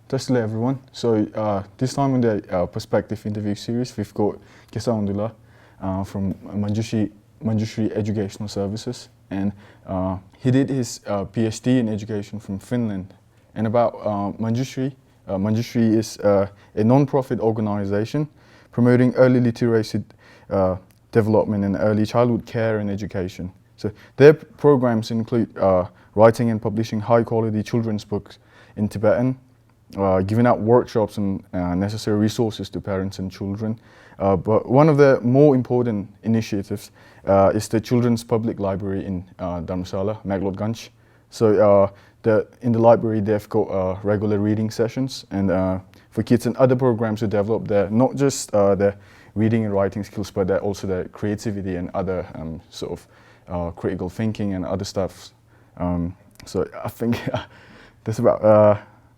Just hello everyone. So this time in the Perspective interview series, we've got Kalsang Wangdue from Manjushri Educational Services, and he did his PhD in education from Finland. And about Manjushri, Manjushri is a non-profit organization promoting early literacy development and early childhood care and education. So their programs include writing and publishing high-quality children's books in Tibetan, giving out workshops and necessary resources to parents and children. But one of the more important initiatives is the Children's Public Library in Dharamshala, Ganj. So in the library they've got regular reading sessions, and for kids and other programs to develop their, not just their reading and writing skills, but also their creativity and other sort of critical thinking and other stuff. So I think that's about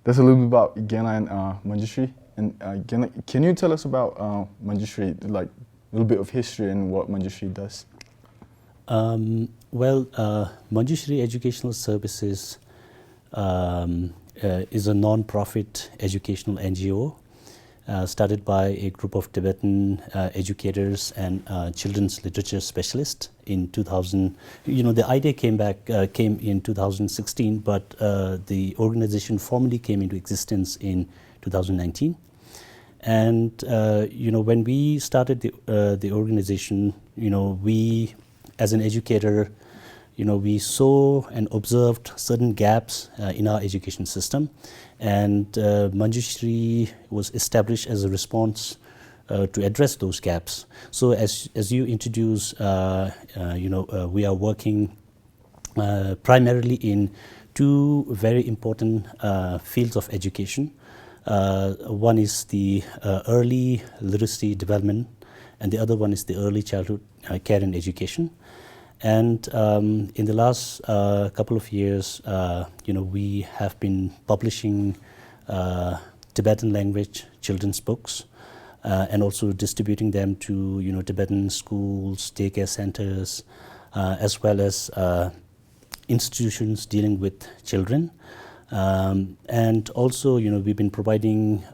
that's a little bit about Gena and Manjushri. And Gena, can you tell us about Manjushri, like a little bit of history and what Manjushri does? Manjushri Educational Services is a non-profit educational NGO started by a group of Tibetan educators and children's literature specialists in 2000. You know, the idea came in 2016, but the organization formally came into existence in 2019. And you know, when we started the organization, you know, we as an educator, you know, we saw and observed certain gaps in our education system, and Manjushri was established as a response to address those gaps. So as you introduce, you know, we are working primarily in two very important fields of education. One is the early literacy development, and the other one is the early childhood care and education. And in the last couple of years, you know, we have been publishing Tibetan language children's books and also distributing them to, you know, Tibetan schools, daycare centers, as well as institutions dealing with children. And also, you know, we've been providing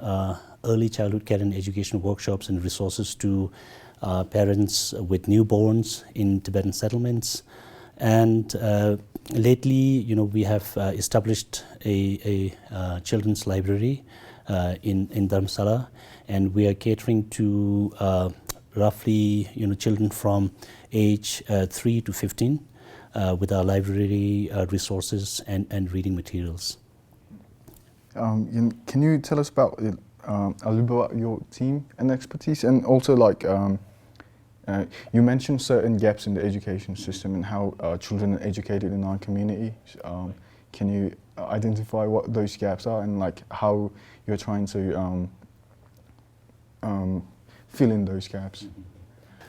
early childhood care and education workshops and resources to parents with newborns in Tibetan settlements. And lately, you know, we have established a children's library in Dharamshala, and we are catering to roughly, you know, children from age 3 to 15 with our library resources and reading materials. Can you tell us about a little bit about your team and expertise, and also like you mentioned certain gaps in the education system and how children are educated in our community. Can you identify what those gaps are and like how you're trying to fill in those gaps?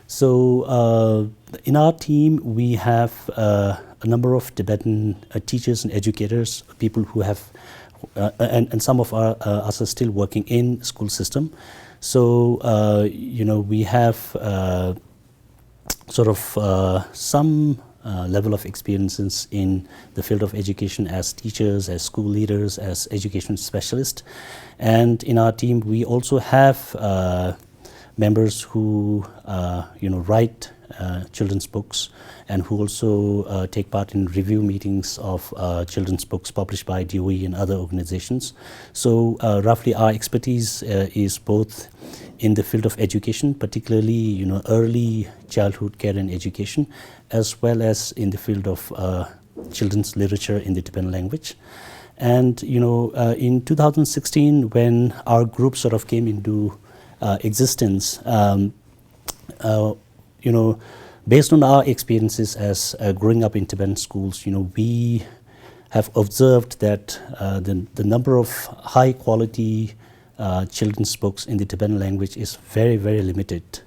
So in our team we have a number of Tibetan teachers and educators, people who have and some of us are still working in school system. So you know, we have sort of some level of experiences in the field of education as teachers, as school leaders, as education specialists. And in our team we also have members who you know, write children's books, and who also take part in review meetings of children's books published by DOE and other organizations. So roughly our expertise is both in the field of education, particularly, you know, early childhood care and education, as well as in the field of children's literature in the Tibetan language. And you know, in 2016, when our group sort of came into existence, you know, based on our experiences as growing up in Tibetan schools, you know, we have observed that the number of high quality children's books in the Tibetan language is very, very limited.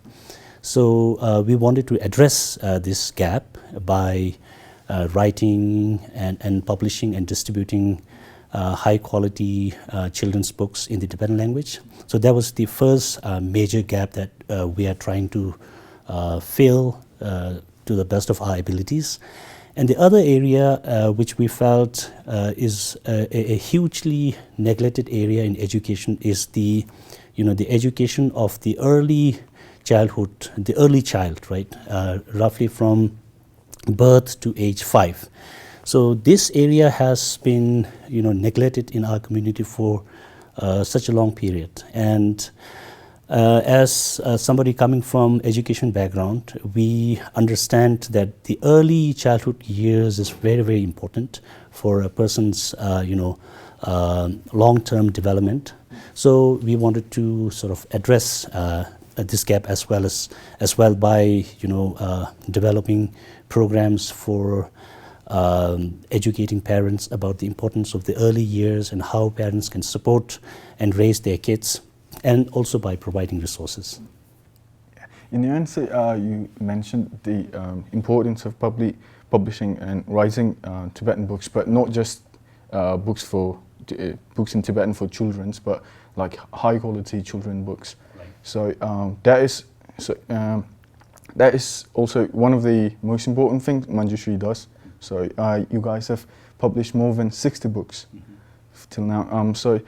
So we wanted to address this gap by writing and publishing and distributing high quality children's books in the Tibetan language. So that was the first major gap that we are trying to fill to the best of our abilities. And the other area which we felt is a hugely neglected area in education is the education of the early childhood, the early child, right? Roughly from birth to age 5. So this area has been, neglected in our community for such a long period. And as somebody coming from education background, we understand that the early childhood years is very, very important for a person's, long-term development. So we wanted to sort of address this gap as well by, developing programs for educating parents about the importance of the early years and how parents can support and raise their kids, and also by providing resources. In your answer, you mentioned the importance of publishing and writing Tibetan books, but not just books in Tibetan for children, but like high-quality children books. Right. So that is also one of the most important things Manjushri does. So you guys have published more than 60 books till now. So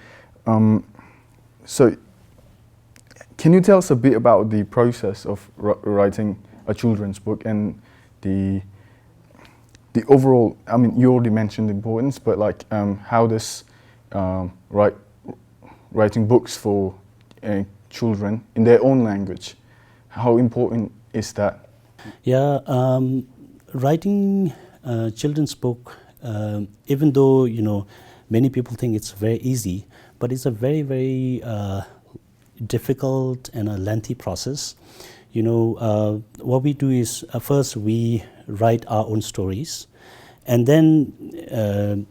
can you tell us a bit about the process of writing a children's book and the overall? I mean, you already mentioned the importance, but like how does writing books for children in their own language, how important is that? Yeah, writing children's book, even though many people think it's very easy, but it's a very, very difficult and a lengthy process. What we do is first we write our own stories, and then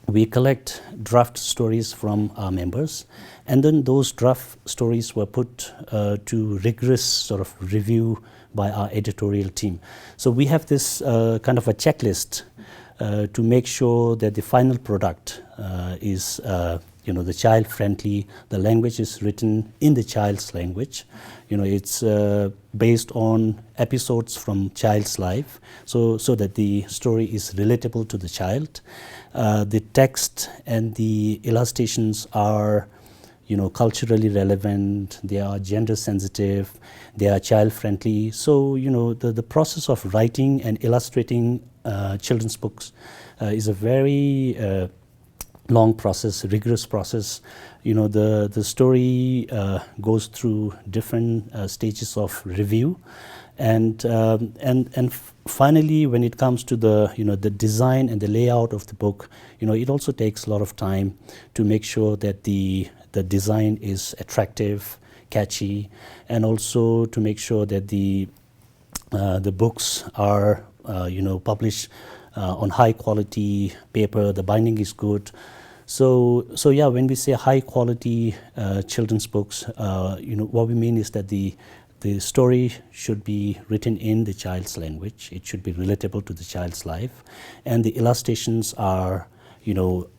we collect draft stories from our members, and then those draft stories were put to rigorous sort of review by our editorial team. So we have this kind of a checklist to make sure that the final product is the child-friendly, the language is written in the child's language. It's based on episodes from child's life, so that the story is relatable to the child. The text and the illustrations are culturally relevant, they are gender sensitive, they are child friendly. So the process of writing and illustrating children's books is a very long process, rigorous process. The story goes through different stages of review, and finally, when it comes to the design and the layout of the book, it also takes a lot of time to make sure that the design is attractive, catchy, and also to make sure that the books are published on high quality paper, the binding is good. So yeah, when we say high quality children's books, what we mean is that the story should be written in the child's language. It should be relatable to the child's life, and the illustrations are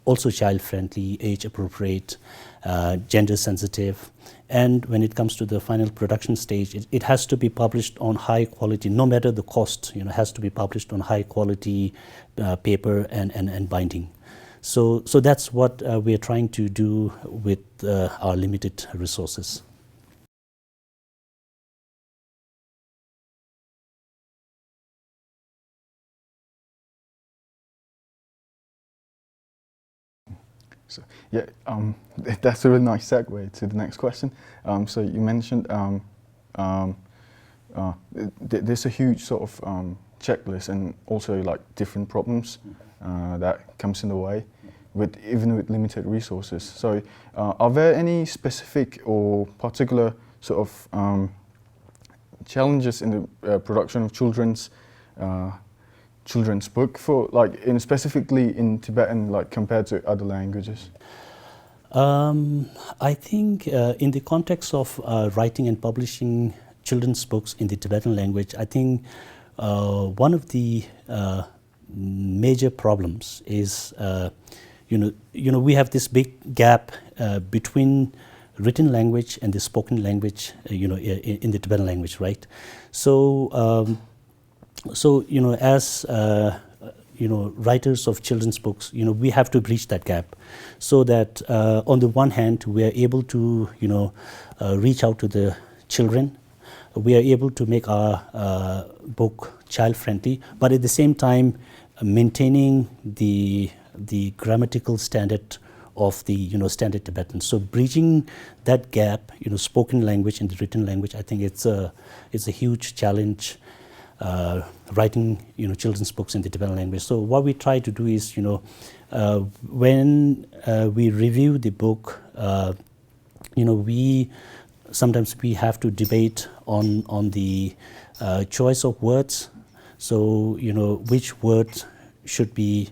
also child friendly, age appropriate, gender sensitive. And when it comes to the final production stage, it has to be published on high quality, no matter the cost. Has to be published on high quality paper and binding. So that's what we are trying to do with our limited resources. So yeah, that's a really nice segue to the next question. So you mentioned there's a huge sort of checklist and also like different problems that comes in the way, even with limited resources. So are there any specific or particular sort of challenges in the production of children's book for specifically in Tibetan, like compared to other languages? I think in the context of writing and publishing children's books in the Tibetan language, I think one of the major problems is we have this big gap between written language and the spoken language, in the Tibetan language, right? So as writers of children's books, we have to bridge that gap, so that on the one hand we are able to reach out to the children, we are able to make our book child friendly, but at the same time maintaining the grammatical standard of the standard Tibetan. So bridging that gap, spoken language and the written language, I think it's a huge challenge. Writing children's books in the Tibetan language. So what we try to do is when we review the book, we sometimes we have to debate on the choice of words. So which words should be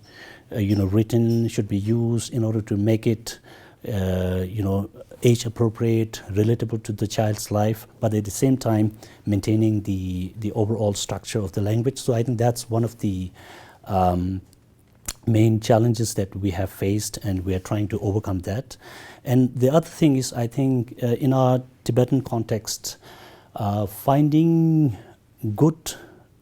written, should be used in order to make it age appropriate, relatable to the child's life, but at the same time maintaining the overall structure of the language. So I think that's one of the main challenges that we have faced, and we are trying to overcome that. And the other thing is, I think in our Tibetan context, finding good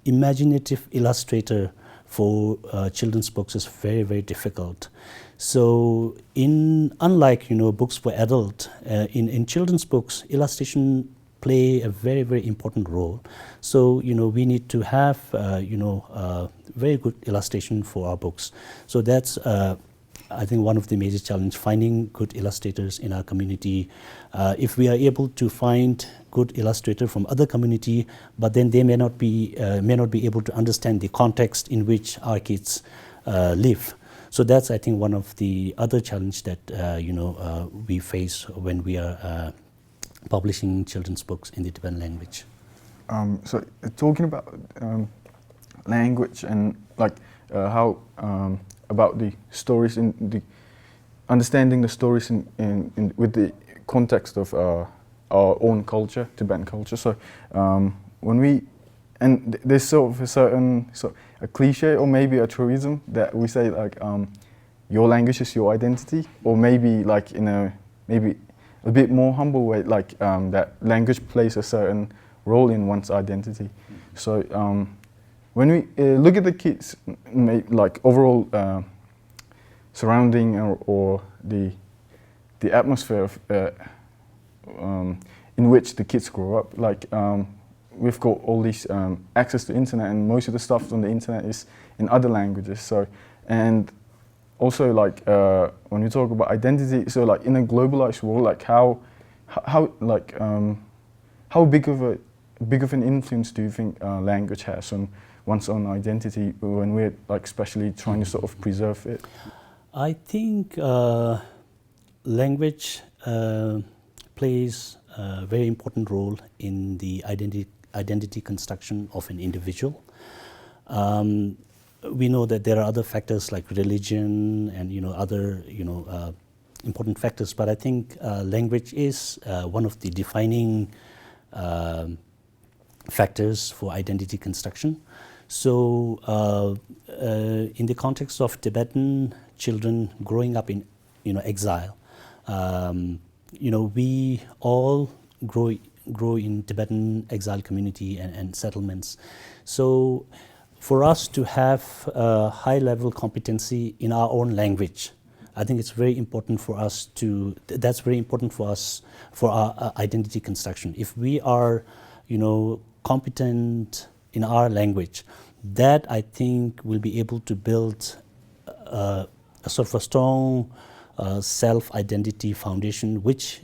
imaginative illustrator for children's books is very, very difficult. So unlike books for adult, in children's books, illustration play a very, very important role. So we need to have very good illustration for our books. So that's I think one of the major challenges, finding good illustrators in our community. If we are able to find good illustrator from other community, but then they may not be able to understand the context in which our kids live. So that's, I think, one of the other challenge that we face when we are publishing children's books in the Tibetan language. So talking about language and how about the stories in the understanding the stories in with the context of our own culture, Tibetan culture. So when we there's sort of a certain a cliche or maybe a truism that we say your language is your identity, or maybe in a maybe a bit more humble way, that language plays a certain role in one's identity. So when we look at the kids, overall surrounding or the atmosphere of, in which the kids grow up, we've got all these access to internet, and most of the stuff on the internet is in other languages. So, and also when we talk about identity, so in a globalized world, how big of an influence do you think language has on one's own identity when we're especially trying to sort of preserve it? I think language plays a very important role in the identity construction of an individual. We know that there are other factors like religion and other important factors, but I think language is one of the defining factors for identity construction. So in the context of Tibetan children growing up in exile, we all grow in Tibetan exile community and settlements. So for us to have a high level competency in our own language, I think it's very important for us that's very important for us for our identity construction. If we are, competent in our language, that I think will be able to build a sort of a strong self-identity foundation, which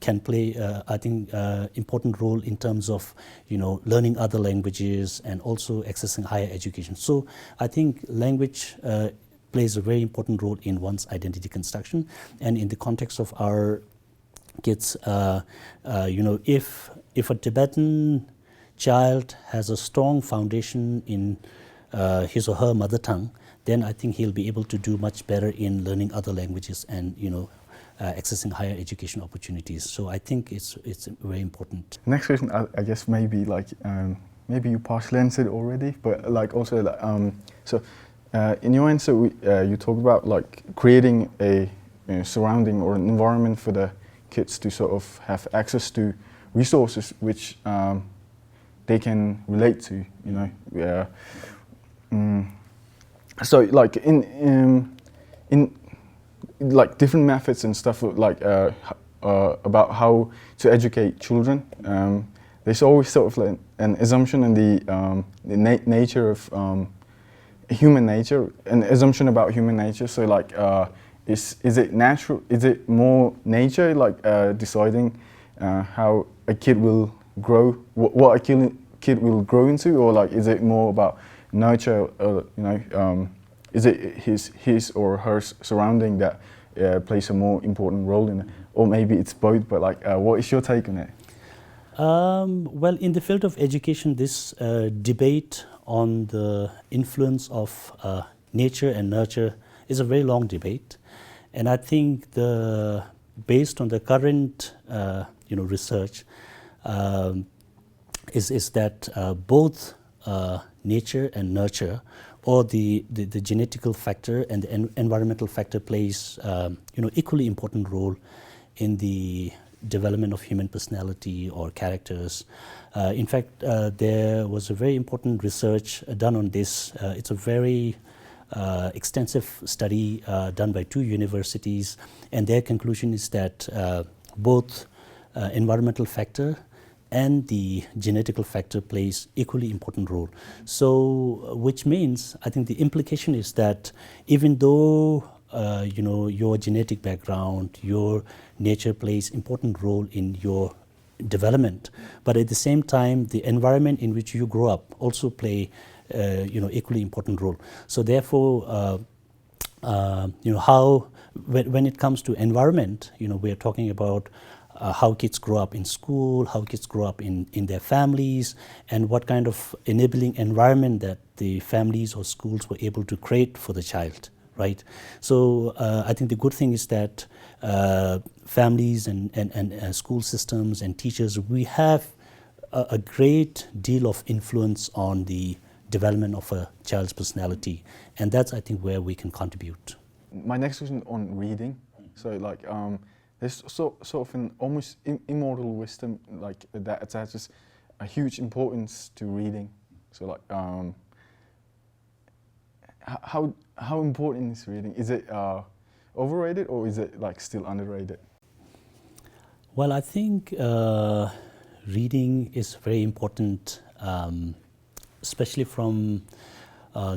can play, I think, important role in terms of, learning other languages and also accessing higher education. So I think language plays a very important role in one's identity construction. And in the context of our kids, if a Tibetan child has a strong foundation in his or her mother tongue, then I think he'll be able to do much better in learning other languages and accessing higher education opportunities. So I think it's very important. Next question, I guess maybe maybe you partially answered already, but also in your answer you talked about creating a surrounding or an environment for the kids to sort of have access to resources which they can relate to. So like in like different methods and stuff like about how to educate children. There's always sort of like an assumption in the nature of human nature, an assumption about human nature. So like, is it natural? Is it more nature, like deciding how a kid will grow, what a kid will grow into, or like is it more about nurture? Is it his or her surrounding that plays a more important role in it, or maybe it's both? But like, what is your take on it? Well, in the field of education, this debate on the influence of nature and nurture is a very long debate, and I think based on the current research is that both nature and nurture, or the genetical factor and the environmental factor, plays equally important role in the development of human personality or characters. In fact, there was a very important research done on this. It's a very extensive study done by 2 universities, and their conclusion is that both environmental factor and the genetical factor plays equally important role. So, which means, I think the implication is that even though your genetic background, your nature plays important role in your development, but at the same time, the environment in which you grow up also play equally important role. So therefore, how when it comes to environment, we are talking about how kids grow up in school, how kids grow up in their families, and what kind of enabling environment that the families or schools were able to create for the child, right? So I think the good thing is that families and school systems and teachers, we have a great deal of influence on the development of a child's personality, and that's, I think, where we can contribute. My next question on reading. So like, there's sort of an almost immortal wisdom like that attaches a huge importance to reading. So like, how important is reading? Is it overrated, or is it like still underrated? Well, I think reading is very important, especially from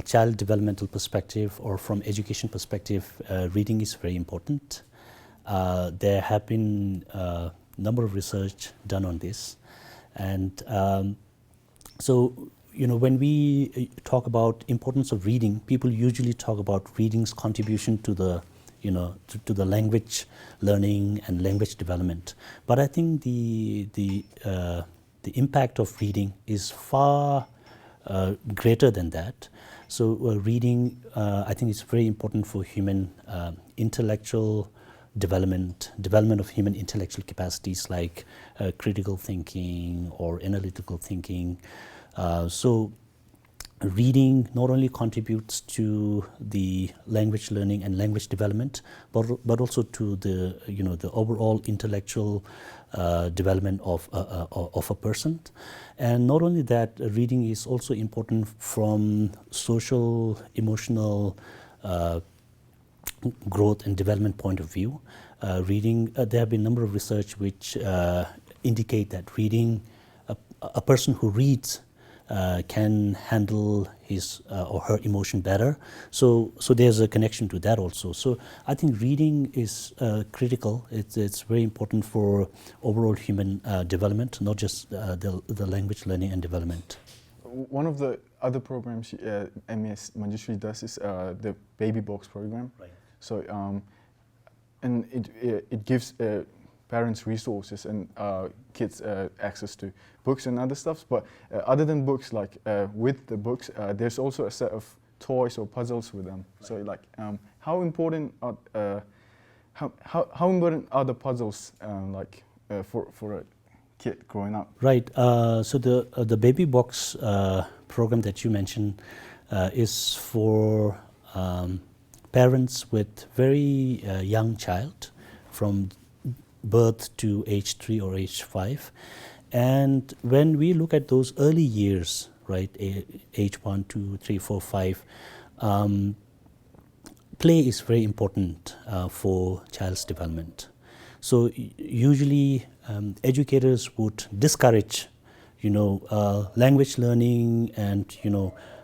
child developmental perspective or from education perspective. Reading is very important. There have been a number of research done on this, and so when we talk about importance of reading, people usually talk about reading's contribution to the to the language learning and language development. But I think the impact of reading is far greater than that. So reading, I think, is very important for human intellectual development of human intellectual capacities like critical thinking or analytical thinking. So reading not only contributes to the language learning and language development, but also to the the overall intellectual development of a person. And not only that, reading is also important from social, emotional growth and development point of view. Reading, there have been a number of research which indicate that reading, a person who reads can handle his or her emotion better. So there's a connection to that also. So I think reading is critical. It's very important for overall human development, not just the language learning and development. One of the other programs MES Manjushri does is the Baby Box program. Right. So and it gives parents resources and kids access to books and other stuff. But other than books, like with the books, there's also a set of toys or puzzles with them. Right. So like, how important are the puzzles like for a kid growing up? Right. So the Baby Box program that you mentioned is for parents with very young child, from birth to age 3 or age 5. And when we look at those early years, right, age 1, 2, 3, 4, 5, play is very important for child's development. So usually educators would discourage, language learning and,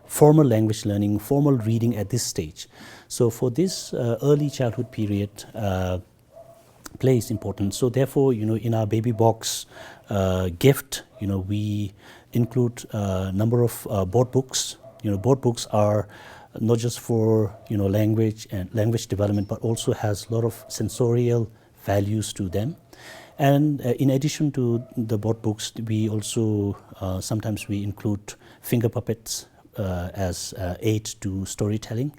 formal language learning, formal reading at this stage. So for this early childhood period, play is important. So therefore, in our baby box gift, we include a number of board books. Board books are not just for language and language development, but also has a lot of sensorial values to them. And in addition to the board books, we also sometimes we include finger puppets as aid to storytelling.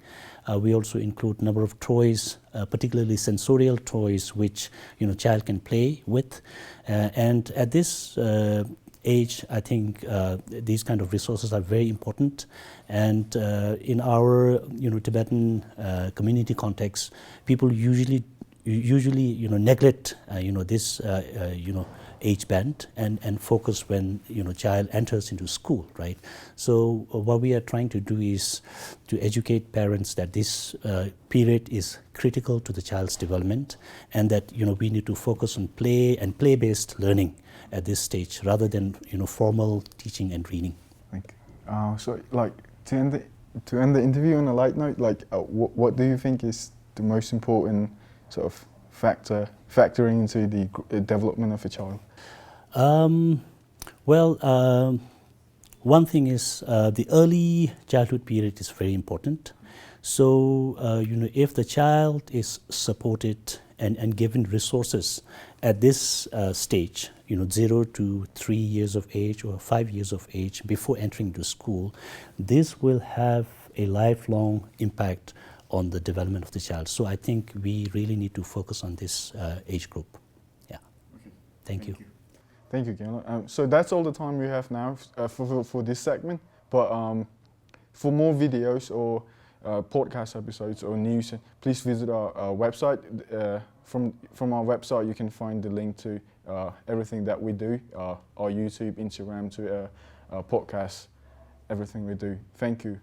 We also include a number of toys, particularly sensorial toys, which child can play with. And at this age, I think these kind of resources are very important. And in our Tibetan community context, people usually neglect this age band and focus when child enters into school, right? So what we are trying to do is to educate parents that this period is critical to the child's development, and that we need to focus on play and play-based learning at this stage rather than formal teaching and reading. Thank you. So like to end the interview on a light note, like what do you think is the most important sort of factoring into the development of a child? One thing is the early childhood period is very important. So if the child is supported and given resources at this stage, 0 to 3 years of age or 5 years of age before entering to school, this will have a lifelong impact on the development of the child. So I think we really need to focus on this age group. Yeah. Okay. Thank you. Thank you, Galen. So that's all the time we have now for this segment. But for more videos or podcast episodes or news, please visit our website. From our website, you can find the link to everything that we do, our YouTube, Instagram, Twitter, podcasts, everything we do. Thank you.